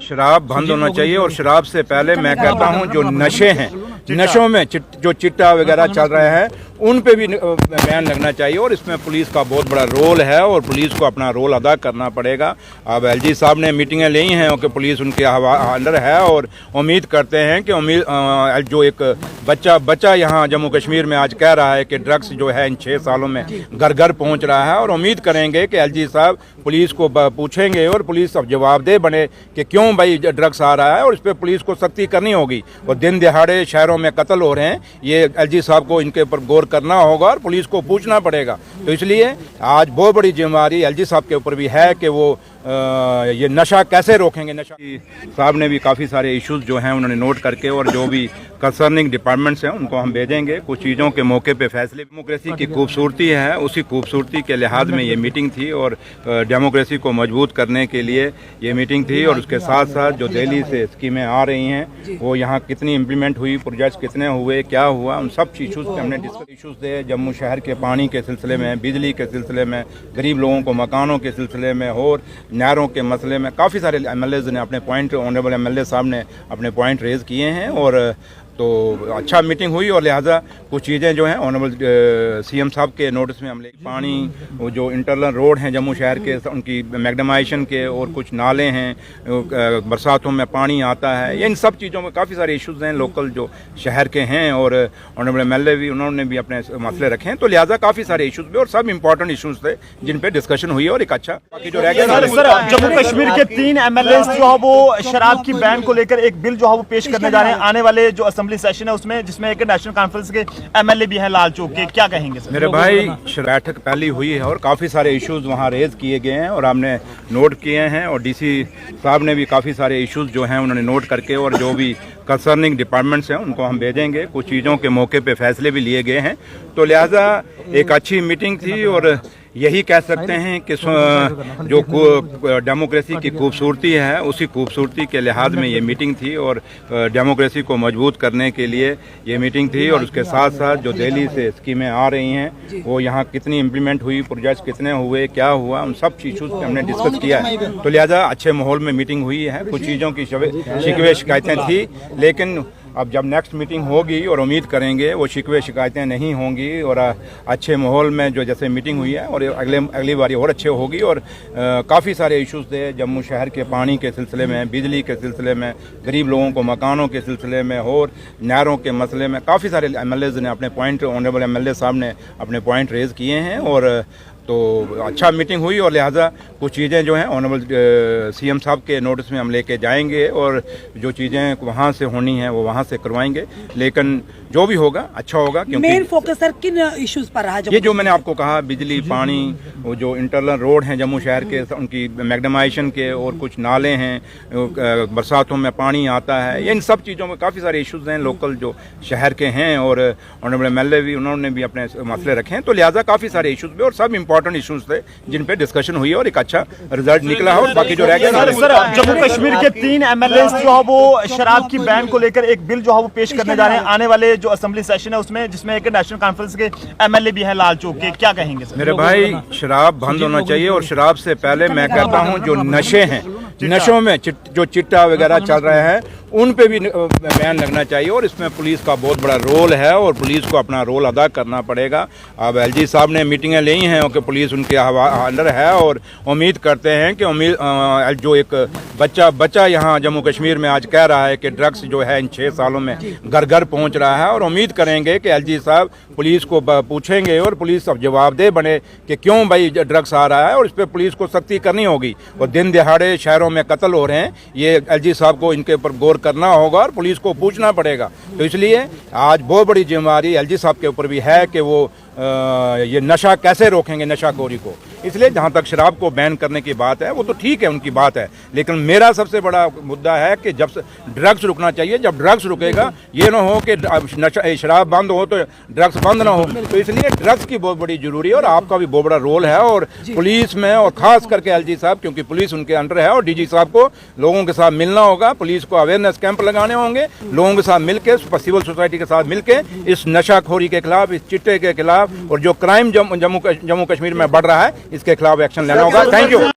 शराब बंद होना चाहिए और शराब से पहले मैं कहता हूं जो नशे हैं, नशों में जो चिट्टा वगैरह चल रहे हैं उन पे भी बैन लगना चाहिए और इसमें पुलिस का बहुत बड़ा रोल है और पुलिस को अपना रोल अदा करना पड़ेगा। अब एलजी साहब ने मीटिंगें ली हैं कि पुलिस उनके अंडर है और उम्मीद करते हैं कि जो एक बच्चा यहाँ जम्मू कश्मीर में आज कह रहा है कि ड्रग्स जो है इन 6 सालों में घर घर पहुँच रहा है और उम्मीद करेंगे कि एलजी साहब पुलिस को पूछेंगे और पुलिस अब जवाबदेह बने कि क्यों भाई ड्रग्स आ रहा है और इस पर पुलिस को सख्ती करनी होगी। और दिन दिहाड़े शहरों में कत्ल हो रहे हैं, ये एलजी साहब को इनके ऊपर गौर करना होगा और पुलिस को पूछना पड़ेगा। तो इसलिए आज बहुत बड़ी जिम्मेदारी एलजी साहब के ऊपर भी है कि वो ये नशा कैसे रोकेंगे। नशा साहब ने भी काफ़ी सारे इश्यूज जो हैं उन्होंने नोट करके और जो भी कंसर्निंग डिपार्टमेंट्स हैं उनको हम भेजेंगे। कुछ चीज़ों के मौके पे फैसले। डेमोक्रेसी की खूबसूरती है, उसी खूबसूरती के लिहाज में ये मीटिंग थी और डेमोक्रेसी को मजबूत करने के लिए ये मीटिंग थी। और उसके साथ साथ जो दिल्ली से स्कीमें आ रही हैं वो यहाँ कितनी इम्प्लीमेंट हुई, प्रोजेक्ट्स कितने हुए, क्या हुआ, उन सब इशूज़ पे हमने डिस्कस। इशूज़ थे जम्मू शहर के पानी के सिलसिले में, बिजली के सिलसिले में, गरीब लोगों को मकानों के सिलसिले में और नहरों के मसले में काफ़ी सारे एमएलएज़ ने अपने पॉइंट, ऑनरेबल एमएलए साहब ने अपने पॉइंट रेज़ किए हैं और तो अच्छा मीटिंग हुई। और लिहाजा कुछ चीज़ें जो हैं ऑनरेबल सीएम साहब के नोटिस में हम ले पानी, वो जो इंटरनल रोड हैं जम्मू शहर के उनकी मैग्नेमाइजेशन के और कुछ नाले हैं, बरसातों में पानी आता है, इन सब चीज़ों में काफ़ी सारे इश्यूज़ हैं लोकल जो शहर के हैं और ऑनरेबल एमएलए भी उन्होंने भी अपने मसले रखे हैं। तो लिहाजा काफ़ी सारे इशूज़ भी और सब इंपॉर्टेंट इशूज़ थे जिन पर डिस्कशन हुई और एक अच्छा बाकी जो रह गया। सर जम्मू कश्मीर के 3 एमएलए जो है वो शराब की बैन को लेकर एक बिल जो है वो पेश करने जा रहे हैं आने वाले जो सेशन है उसमें, जिसमें एक नेशनल कॉन्फ्रेंस के एमएलए भी हैं लाल चौक के, क्या कहेंगे सर? मेरे भाई बैठक पहली हुई है और काफ़ी सारे इश्यूज वहाँ रेज किए गए हैं और हमने नोट किए हैं और डीसी साहब ने भी काफ़ी सारे इश्यूज जो हैं उन्होंने नोट करके और जो भी कंसर्निंग डिपार्टमेंट्स हैं उनको हम भेजेंगे। कुछ चीज़ों के मौके पे फैसले भी लिए गए हैं। तो लिहाजा एक अच्छी मीटिंग थी और यही कह सकते हैं कि जो डेमोक्रेसी की खूबसूरती है उसी खूबसूरती के लिहाज में ये मीटिंग थी और डेमोक्रेसी को मजबूत करने के लिए ये मीटिंग थी। और उसके साथ साथ जो दिल्ली से स्कीमें आ रही हैं वो यहाँ कितनी इम्प्लीमेंट हुई, प्रोजेक्ट्स कितने हुए, क्या हुआ, उन सब इशूज़ पे हमने डिस्कस किया है। तो लिहाजा अच्छे माहौल में मीटिंग हुई है। कुछ चीज़ों की शिकवे शिकायतें थी लेकिन अब जब नेक्स्ट मीटिंग होगी और उम्मीद करेंगे वो शिकवे शिकायतें नहीं होंगी और अच्छे माहौल में जो जैसे मीटिंग हुई है और अगली बारी और अच्छे होगी। और काफ़ी सारे इश्यूज़ थे जम्मू शहर के पानी के सिलसिले में, बिजली के सिलसिले में, गरीब लोगों को मकानों के सिलसिले में और नहरों के मसले में काफ़ी सारे एमएलएज़ ने अपने पॉइंट, ऑनरेबल एमएलए साहब ने अपने पॉइंट रेज़ किए हैं और तो अच्छा मीटिंग हुई। और लिहाजा कुछ चीज़ें जो हैं ऑनरेबल सीएम साहब के नोटिस में हम लेके जाएंगे और जो चीज़ें वहाँ से होनी हैं वो वहाँ से करवाएंगे। लेकिन जो भी होगा अच्छा होगा क्योंकि मेन फोकस सर किन इश्यूज पर रहा? ये जो मैंने आपको कहा, बिजली, पानी, वो जो इंटरनल रोड हैं जम्मू शहर के उनकी मैग्नेमाइजेशन के और कुछ नाले हैं, बरसातों में पानी आता है, इन सब चीज़ों में काफ़ी सारे इश्यूज़ हैं लोकल जो शहर के हैं और ऑनरेबल एमएलए भी उन्होंने भी अपने मसले रखे हैं। तो लिहाजा काफ़ी सारे इश्यूज़ भी और सब इंपॉर्टेंट इश्यूज़ थे जिन पे डिस्कशन हुई और एक अच्छा रिजल्ट निकला है। और बाकी जो रह गया। सर जम्मू कश्मीर के 3 एमएलए जो है वो शराब की बैन को लेकर एक बिल जो है वो पेश करने जा रहे हैं आने वाले जो असेंबली सेशन है उसमें, जिसमें एक नेशनल कॉन्फ्रेंस के एमएलए भी हैं लाल चौक के, क्या कहेंगे सर? मेरे भाई शराब बंद होना चाहिए और शराब से पहले मैं कहता हूँ जो नशे हैं, नशों में जो चिट्टा वगैरह चल रहे हैं उन पे भी बैन लगना चाहिए और इसमें पुलिस का बहुत बड़ा रोल है और पुलिस को अपना रोल अदा करना पड़ेगा। अब एलजी साहब ने मीटिंगें ली हैं कि पुलिस उनके अंडर है और उम्मीद करते हैं कि जो एक बच्चा यहाँ जम्मू कश्मीर में आज कह रहा है कि ड्रग्स जो है इन 6 सालों में घर घर पहुँच रहा है और उम्मीद करेंगे कि एलजी साहब पुलिस को पूछेंगे और पुलिस अब जवाबदेह बने कि क्यों भाई ड्रग्स आ रहा है और इस पर पुलिस को सख्ती करनी होगी। और दिन दिहाड़े शहरों में कत्ल हो रहे हैं, ये एलजी साहब को इनके ऊपर गौर करना होगा और पुलिस को पूछना पड़ेगा। तो इसलिए आज बहुत बड़ी जिम्मेदारी एलजी साहब के ऊपर भी है कि वो ये नशा कैसे रोकेंगे, नशाखोरी को। इसलिए जहाँ तक शराब को बैन करने की बात है वो तो ठीक है, उनकी बात है, लेकिन मेरा सबसे बड़ा मुद्दा है कि जब ड्रग्स रुकना चाहिए। जब ड्रग्स रुकेगा ये ना हो कि शराब बंद हो तो ड्रग्स बंद ना हो। तो इसलिए ड्रग्स की बहुत बड़ी जरूरी है और आपका भी बहुत बड़ा रोल है और पुलिस में और खास करके एलजी साहब, क्योंकि पुलिस उनके अंडर है और डीजी साहब को लोगों के साथ मिलना होगा, पुलिस को अवेयरनेस कैंप लगाने होंगे, लोगों के साथ मिलकर, सिविल सोसाइटी के साथ मिलकर इस नशाखोरी के खिलाफ, इस चिट्टे के खिलाफ और जो क्राइम जम्मू कश्मीर में बढ़ रहा है इसके खिलाफ एक्शन लेना होगा। Thank you.